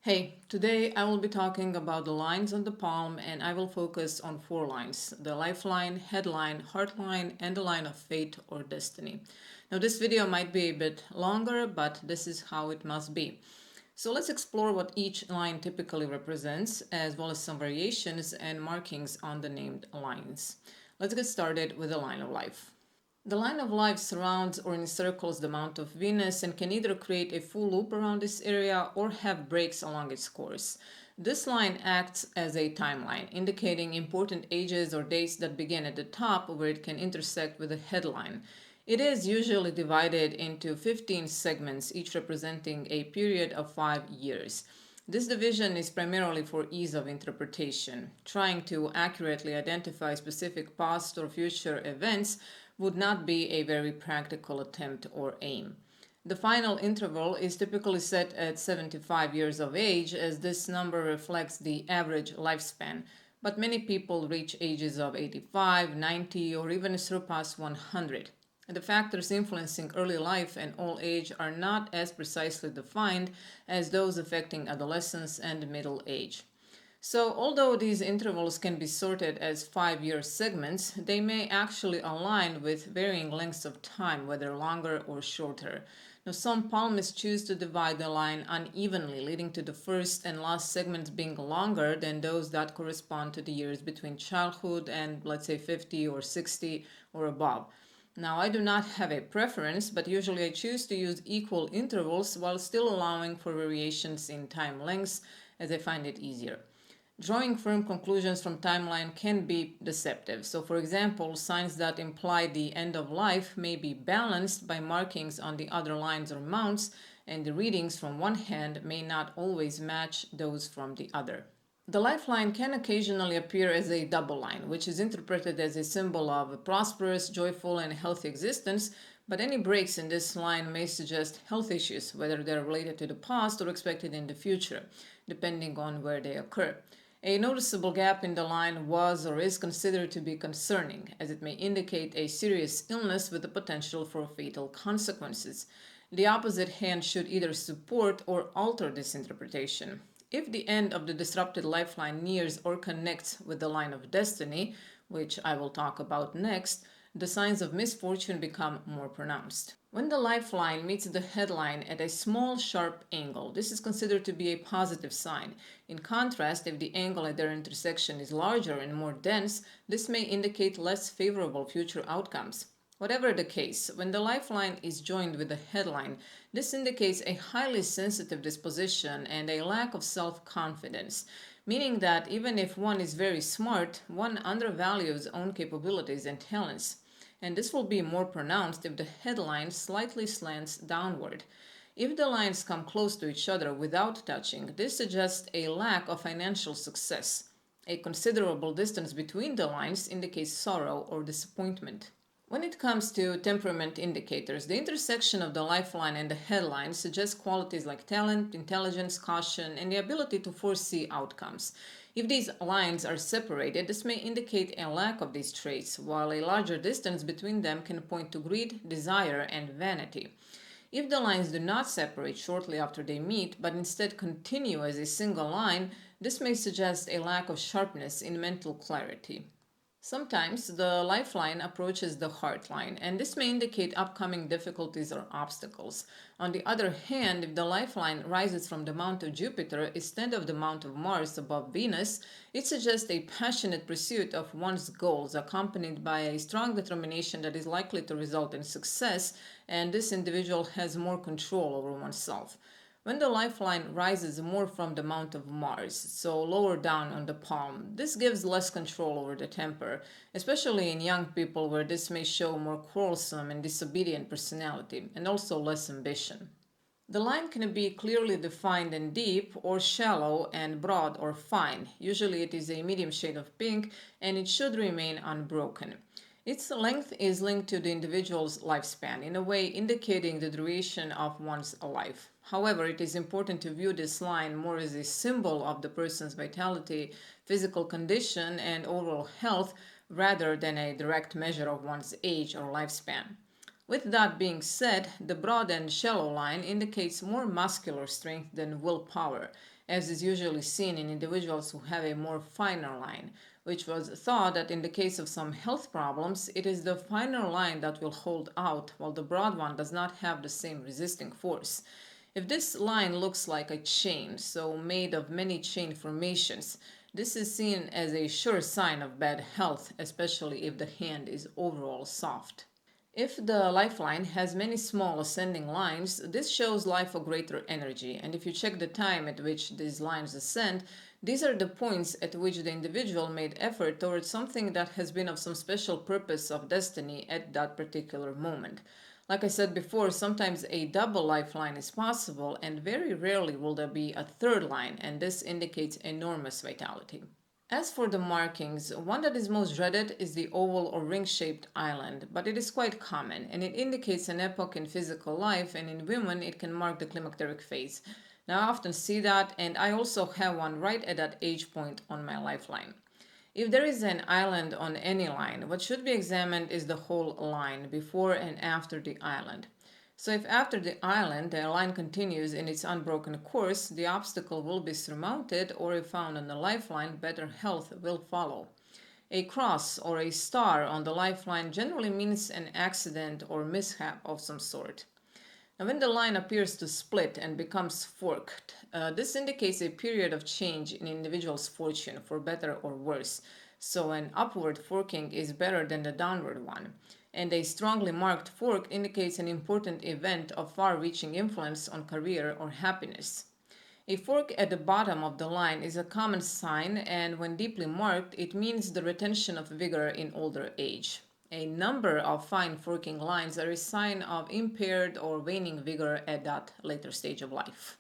Hey, today I will be talking about the lines on the palm and I will focus on four lines: the lifeline, headline, heartline, and the line of fate or destiny. Now, this video might be a bit longer, but this is how it must be. So, let's explore what each line typically represents, as well as some variations and markings on the named lines. Let's get started with the line of life. The line of life surrounds or encircles the Mount of Venus and can either create a full loop around this area or have breaks along its course. This line acts as a timeline, indicating important ages or dates that begin at the top where it can intersect with the headline. It is usually divided into 15 segments, each representing a period of 5 years. This division is primarily for ease of interpretation. Trying to accurately identify specific past or future events would not be a very practical attempt or aim. The final interval is typically set at 75 years of age, as this number reflects the average lifespan, but many people reach ages of 85, 90, or even surpass 100. The factors influencing early life and old age are not as precisely defined as those affecting adolescence and middle age. So, although these intervals can be sorted as 5 year segments, they may actually align with varying lengths of time, whether longer or shorter. Now, some palmists choose to divide the line unevenly, leading to the first and last segments being longer than those that correspond to the years between childhood and, let's say, 50 or 60 or above. Now, I do not have a preference, but usually I choose to use equal intervals while still allowing for variations in time lengths as I find it easier. Drawing firm conclusions from timeline can be deceptive. So, for example, signs that imply the end of life may be balanced by markings on the other lines or mounts, and the readings from one hand may not always match those from the other. The lifeline can occasionally appear as a double line, which is interpreted as a symbol of a prosperous, joyful, and healthy existence, but any breaks in this line may suggest health issues, whether they're related to the past or expected in the future, depending on where they occur. A noticeable gap in the line was or is considered to be concerning, as it may indicate a serious illness with the potential for fatal consequences. The opposite hand should either support or alter this interpretation. If the end of the disrupted lifeline nears or connects with the line of destiny, which I will talk about next, the signs of misfortune become more pronounced. When the lifeline meets the headline at a small, sharp angle, this is considered to be a positive sign. In contrast, if the angle at their intersection is larger and more dense, this may indicate less favorable future outcomes. Whatever the case, when the lifeline is joined with the headline, this indicates a highly sensitive disposition and a lack of self confidence, meaning that even if one is very smart, one undervalues own capabilities and talents. And this will be more pronounced if the headline slightly slants downward. If the lines come close to each other without touching, this suggests a lack of financial success. A considerable distance between the lines indicates sorrow or disappointment. When it comes to temperament indicators, the intersection of the lifeline and the headline suggests qualities like talent, intelligence, caution, and the ability to foresee outcomes. If these lines are separated, this may indicate a lack of these traits, while a larger distance between them can point to greed, desire, and vanity. If the lines do not separate shortly after they meet, but instead continue as a single line, this may suggest a lack of sharpness in mental clarity. Sometimes the lifeline approaches the heartline, and this may indicate upcoming difficulties or obstacles. On the other hand, if the lifeline rises from the Mount of Jupiter instead of the Mount of Mars above Venus, it suggests a passionate pursuit of one's goals, accompanied by a strong determination that is likely to result in success, and this individual has more control over oneself. When the lifeline rises more from the Mount of Mars, so lower down on the palm, this gives less control over the temper, especially in young people where this may show more quarrelsome and disobedient personality, and also less ambition. The line can be clearly defined and deep, or shallow and broad or fine. Usually it is a medium shade of pink, and it should remain unbroken. Its length is linked to the individual's lifespan, in a way indicating the duration of one's life. However, it is important to view this line more as a symbol of the person's vitality, physical condition, and overall health rather than a direct measure of one's age or lifespan. With that being said, the broad and shallow line indicates more muscular strength than willpower, as is usually seen in individuals who have a more finer line, which was thought that in the case of some health problems, it is the finer line that will hold out, while the broad one does not have the same resisting force. If this line looks like a chain, so made of many chain formations, this is seen as a sure sign of bad health, especially if the hand is overall soft. If the lifeline has many small ascending lines, this shows life of greater energy, and if you check the time at which these lines ascend, these are the points at which the individual made effort towards something that has been of some special purpose of destiny at that particular moment. Like I said before, sometimes a double lifeline is possible, and very rarely will there be a third line, and this indicates enormous vitality. As for the markings, one that is most dreaded is the oval or ring-shaped island, but it is quite common, and it indicates an epoch in physical life, and in women it can mark the climacteric phase. Now I often see that, and I also have one right at that age point on my lifeline. If there is an island on any line, what should be examined is the whole line, before and after the island. So if after the island the line continues in its unbroken course, the obstacle will be surmounted, or if found on the lifeline, better health will follow. A cross or a star on the lifeline generally means an accident or mishap of some sort. Now, when the line appears to split and becomes forked, this indicates a period of change in individual's fortune for better or worse. So, an upward forking is better than the downward one. And a strongly marked fork indicates an important event of far reaching influence on career or happiness. A fork at the bottom of the line is a common sign, and when deeply marked, it means the retention of vigor in older age. A number of fine forking lines are a sign of impaired or waning vigor at that later stage of life.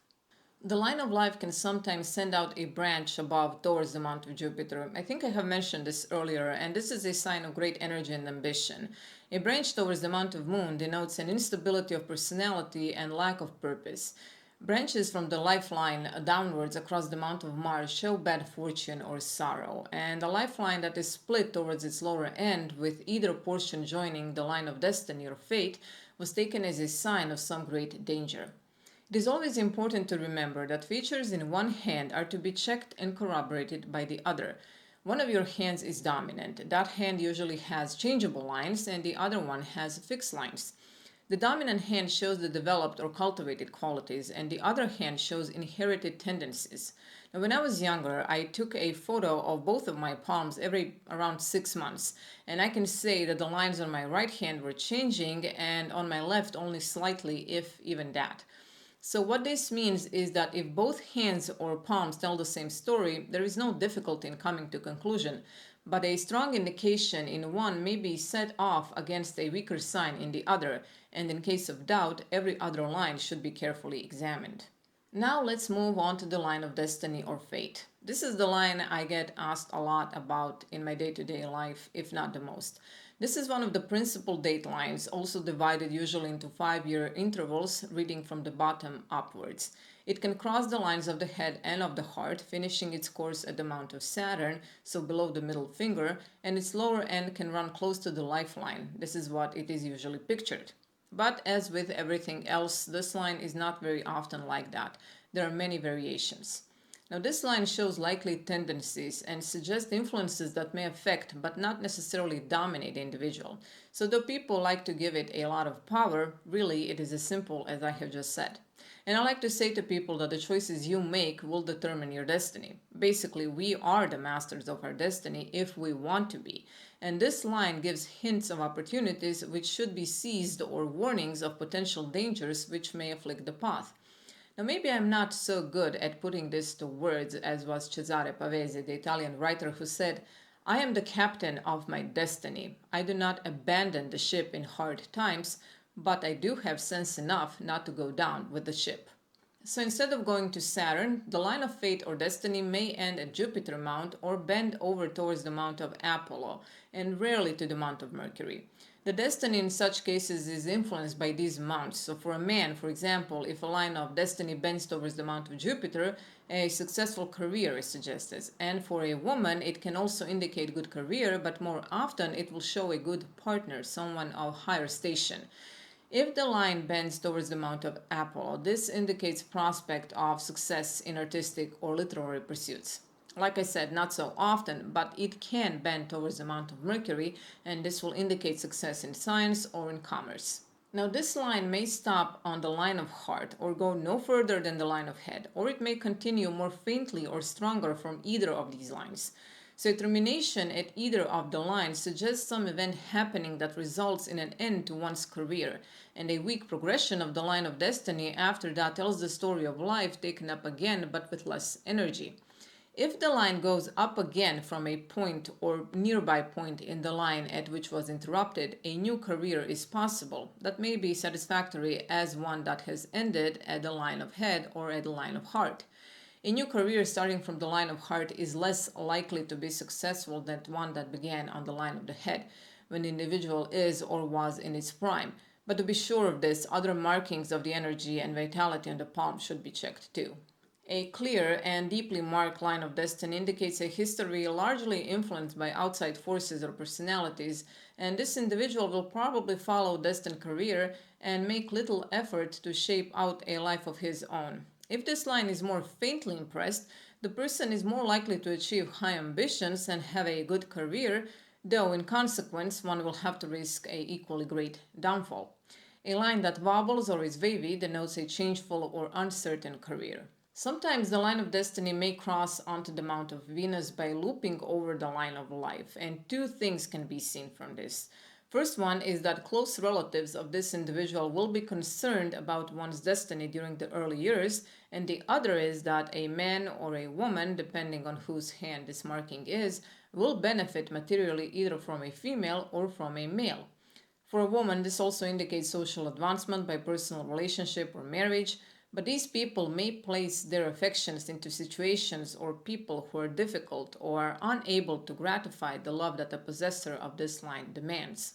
The line of life can sometimes send out a branch above towards the Mount of Jupiter. I think I have mentioned this earlier, and this is a sign of great energy and ambition. A branch towards the Mount of Moon denotes an instability of personality and lack of purpose. Branches from the lifeline downwards across the Mount of Mars show bad fortune or sorrow, and a lifeline that is split towards its lower end, with either portion joining the line of destiny or fate, was taken as a sign of some great danger. It is always important to remember that features in one hand are to be checked and corroborated by the other. One of your hands is dominant. That hand usually has changeable lines, and the other one has fixed lines. The dominant hand shows the developed or cultivated qualities, and the other hand shows inherited tendencies. Now, when I was younger, I took a photo of both of my palms every around 6 months, and I can say that the lines on my right hand were changing, and on my left only slightly, if even that. So what this means is that if both hands or palms tell the same story, there is no difficulty in coming to conclusion, but a strong indication in one may be set off against a weaker sign in the other, and in case of doubt, every other line should be carefully examined. Now let's move on to the line of destiny or fate. This is the line I get asked a lot about in my day-to-day life, if not the most. This is one of the principal date lines, also divided usually into 5-year intervals, reading from the bottom upwards. It can cross the lines of the head and of the heart, finishing its course at the Mount of Saturn, so below the middle finger, and its lower end can run close to the lifeline. This is what it is usually pictured. But as with everything else, this line is not very often like that. There are many variations. Now, this line shows likely tendencies and suggests influences that may affect but not necessarily dominate the individual. So, though people like to give it a lot of power, really it is as simple as I have just said. And I like to say to people that the choices you make will determine your destiny. Basically, we are the masters of our destiny if we want to be. And this line gives hints of opportunities which should be seized or warnings of potential dangers which may afflict the path. Now, maybe I'm not so good at putting this to words as was Cesare Pavese, the Italian writer, who said, "I am the captain of my destiny. I do not abandon the ship in hard times, but I do have sense enough not to go down with the ship." So instead of going to Saturn, the line of fate or destiny may end at Jupiter Mount or bend over towards the Mount of Apollo, and rarely to the Mount of Mercury. The destiny in such cases is influenced by these mounts. So for a man, for example, if a line of destiny bends towards the Mount of Jupiter, a successful career is suggested. And for a woman, it can also indicate good career, but more often it will show a good partner, someone of higher station. If the line bends towards the Mount of Apollo, this indicates prospect of success in artistic or literary pursuits. Like I said, not so often, but it can bend towards the Mount of Mercury, and this will indicate success in science or in commerce. Now, this line may stop on the line of heart or go no further than the line of head, or it may continue more faintly or stronger from either of these lines. So, a termination at either of the lines suggests some event happening that results in an end to one's career, and a weak progression of the line of destiny after that tells the story of life taken up again but with less energy. If the line goes up again from a point or nearby point in the line at which was interrupted, a new career is possible that may be satisfactory as one that has ended at the line of head or at the line of heart. A new career starting from the line of heart is less likely to be successful than one that began on the line of the head, when the individual is or was in its prime. But to be sure of this, other markings of the energy and vitality on the palm should be checked too. A clear and deeply marked line of destiny indicates a history largely influenced by outside forces or personalities, and this individual will probably follow destined career and make little effort to shape out a life of his own. If this line is more faintly impressed, the person is more likely to achieve high ambitions and have a good career, though in consequence one will have to risk a equally great downfall. A line that wobbles or is wavy denotes a changeful or uncertain career. Sometimes the line of destiny may cross onto the Mount of Venus by looping over the line of life, and two things can be seen from this. First one is that close relatives of this individual will be concerned about one's destiny during the early years, and the other is that a man or a woman, depending on whose hand this marking is, will benefit materially either from a female or from a male. For a woman, this also indicates social advancement by personal relationship or marriage, but these people may place their affections into situations or people who are difficult or are unable to gratify the love that the possessor of this line demands.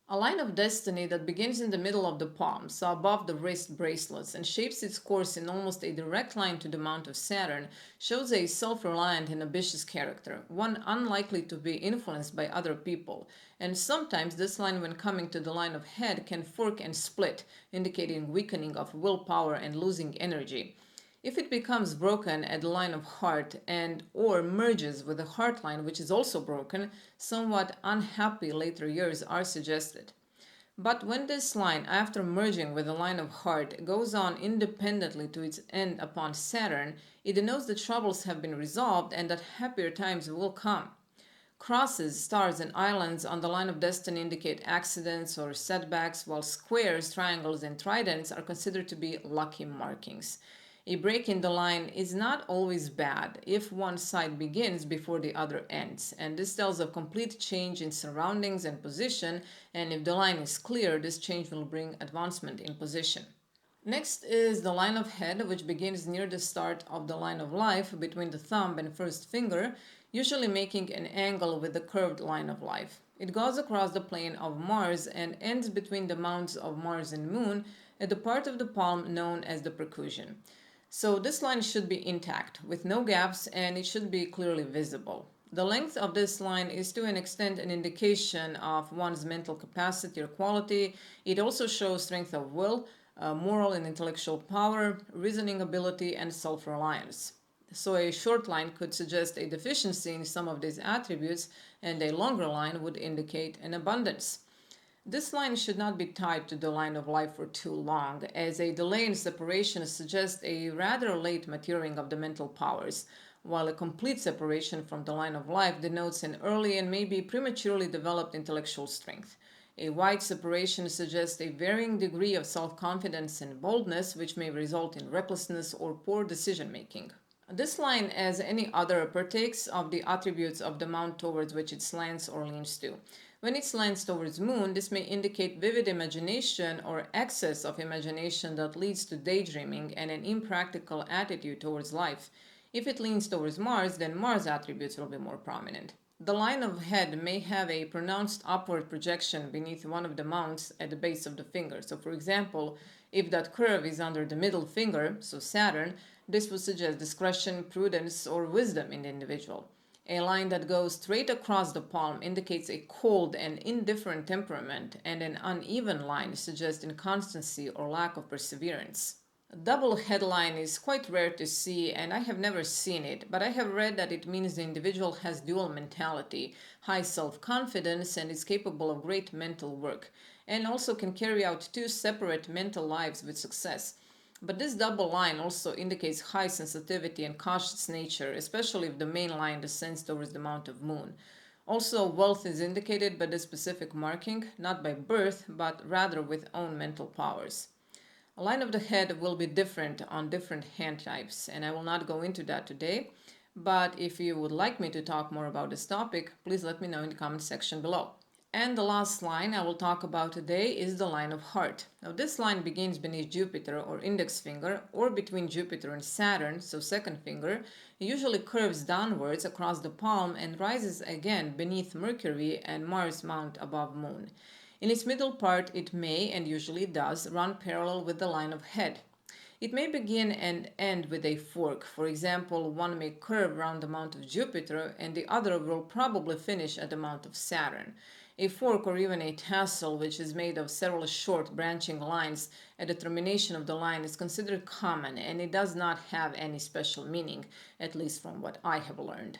A line of destiny that begins in the middle of the palm, so above the wrist bracelets, and shapes its course in almost a direct line to the Mount of Saturn, shows a self-reliant and ambitious character, one unlikely to be influenced by other people. And sometimes this line, when coming to the line of head, can fork and split, indicating weakening of willpower and losing energy. If it becomes broken at the line of heart and or merges with the heart line, which is also broken, somewhat unhappy later years are suggested. But when this line, after merging with the line of heart, goes on independently to its end upon Saturn, it denotes that troubles have been resolved and that happier times will come. Crosses, stars, and islands on the line of destiny indicate accidents or setbacks, while squares, triangles, and tridents are considered to be lucky markings. A break in the line is not always bad if one side begins before the other ends, and this tells of complete change in surroundings and position, and if the line is clear, this change will bring advancement in position. Next is the line of head, which begins near the start of the line of life between the thumb and first finger, usually making an angle with the curved line of life. It goes across the plane of Mars and ends between the mounts of Mars and Moon at the part of the palm known as the percussion. So this line should be intact, with no gaps, and it should be clearly visible. The length of this line is to an extent an indication of one's mental capacity or quality. It also shows strength of will, moral and intellectual power, reasoning ability, and self-reliance. So a short line could suggest a deficiency in some of these attributes, and a longer line would indicate an abundance. This line should not be tied to the line of life for too long, as a delay in separation suggests a rather late maturing of the mental powers, while a complete separation from the line of life denotes an early and maybe prematurely developed intellectual strength. A wide separation suggests a varying degree of self-confidence and boldness, which may result in recklessness or poor decision-making. This line, as any other, partakes of the attributes of the mount towards which it slants or leans to. When it slants towards Moon, this may indicate vivid imagination or excess of imagination that leads to daydreaming and an impractical attitude towards life. If it leans towards Mars, then Mars attributes will be more prominent. The line of head may have a pronounced upward projection beneath one of the mounts at the base of the finger. So, for example, if that curve is under the middle finger, so Saturn, this would suggest discretion, prudence, or wisdom in the individual. A line that goes straight across the palm indicates a cold and indifferent temperament, and an uneven line suggests inconstancy or lack of perseverance. A double headline is quite rare to see, and I have never seen it, but I have read that it means the individual has dual mentality, high self-confidence, and is capable of great mental work, and also can carry out two separate mental lives with success. But this double line also indicates high sensitivity and cautious nature, especially if the main line descends towards the mount of moon. Also, wealth is indicated by this specific marking, not by birth, but rather with own mental powers. A line of the head will be different on different hand types, and I will not go into that today. But if you would like me to talk more about this topic, please let me know in the comment section below. And the last line I will talk about today is the line of heart. Now this line begins beneath Jupiter or index finger or between Jupiter and Saturn, so second finger. It usually curves downwards across the palm and rises again beneath Mercury and Mars mount above Moon. In its middle part it may, and usually does, run parallel with the line of head. It may begin and end with a fork. For example, one may curve round the mount of Jupiter and the other will probably finish at the mount of Saturn. A fork or even a tassel, which is made of several short branching lines at the termination of the line, is considered common and it does not have any special meaning, at least from what I have learned.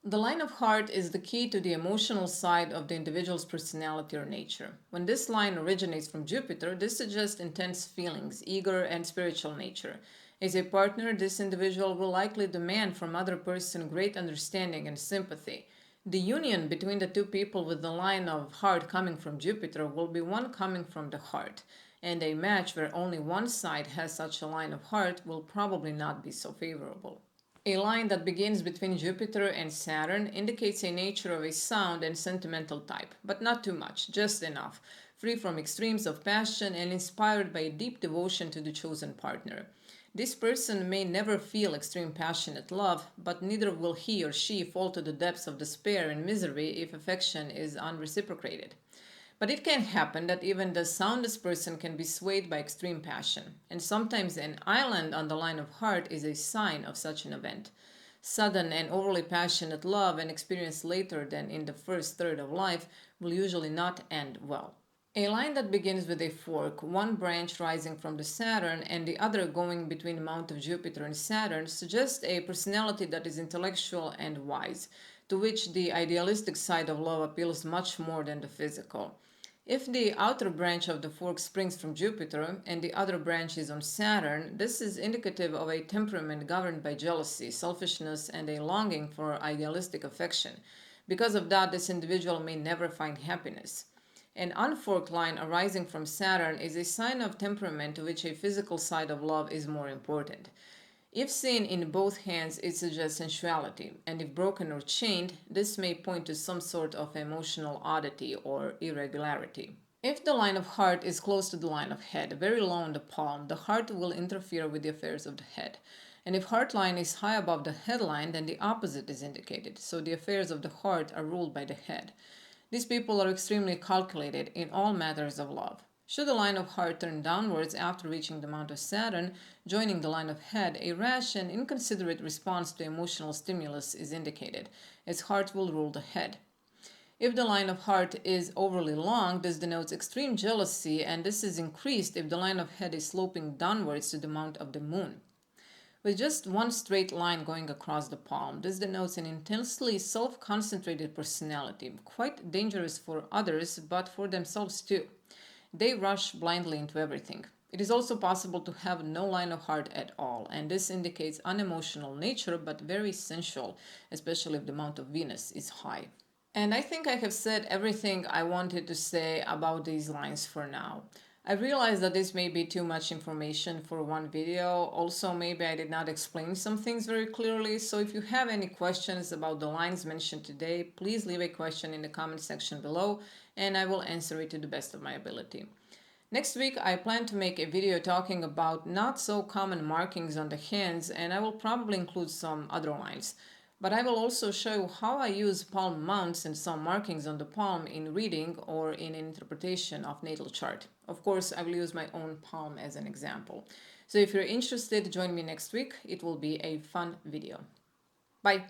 The line of heart is the key to the emotional side of the individual's personality or nature. When this line originates from Jupiter, this suggests intense feelings, eager and spiritual nature. As a partner, this individual will likely demand from other person great understanding and sympathy. The union between the two people with the line of heart coming from Jupiter will be one coming from the heart, and a match where only one side has such a line of heart will probably not be so favorable. A line that begins between Jupiter and Saturn indicates a nature of a sound and sentimental type, but not too much, just enough, free from extremes of passion and inspired by a deep devotion to the chosen partner. This person may never feel extreme passionate love, but neither will he or she fall to the depths of despair and misery if affection is unreciprocated. But it can happen that even the soundest person can be swayed by extreme passion, and sometimes an island on the line of heart is a sign of such an event. Sudden and overly passionate love and experience later than in the first third of life will usually not end well. A line that begins with a fork, one branch rising from the Saturn and the other going between the mount of Jupiter and Saturn, suggests a personality that is intellectual and wise, to which the idealistic side of love appeals much more than the physical. If the outer branch of the fork springs from Jupiter and the other branch is on Saturn, this is indicative of a temperament governed by jealousy, selfishness, and a longing for idealistic affection. Because of that, this individual may never find happiness. An unforked line arising from Saturn is a sign of temperament to which a physical side of love is more important. If seen in both hands, it suggests sensuality, and if broken or chained, this may point to some sort of emotional oddity or irregularity. If the line of heart is close to the line of head, very low on the palm, the heart will interfere with the affairs of the head. And if heart line is high above the headline, then the opposite is indicated, so the affairs of the heart are ruled by the head. These people are extremely calculated in all matters of love. Should the line of heart turn downwards after reaching the mount of Saturn, joining the line of head, a rash and inconsiderate response to emotional stimulus is indicated, as heart will rule the head. If the line of heart is overly long, this denotes extreme jealousy, and this is increased if the line of head is sloping downwards to the mount of the moon. With just one straight line going across the palm, this denotes an intensely self-concentrated personality, quite dangerous for others, but for themselves too. They rush blindly into everything. It is also possible to have no line of heart at all, and this indicates unemotional nature, but very sensual, especially if the mount of Venus is high. And I think I have said everything I wanted to say about these lines for now. I realize that this may be too much information for one video. Also, maybe I did not explain some things very clearly. So if you have any questions about the lines mentioned today, please leave a question in the comment section below and I will answer it to the best of my ability. Next week, I plan to make a video talking about not so common markings on the hands, and I will probably include some other lines. But I will also show you how I use palm mounts and some markings on the palm in reading or in interpretation of natal chart. Of course, I will use my own palm as an example. So if you're interested, join me next week. It will be a fun video. Bye!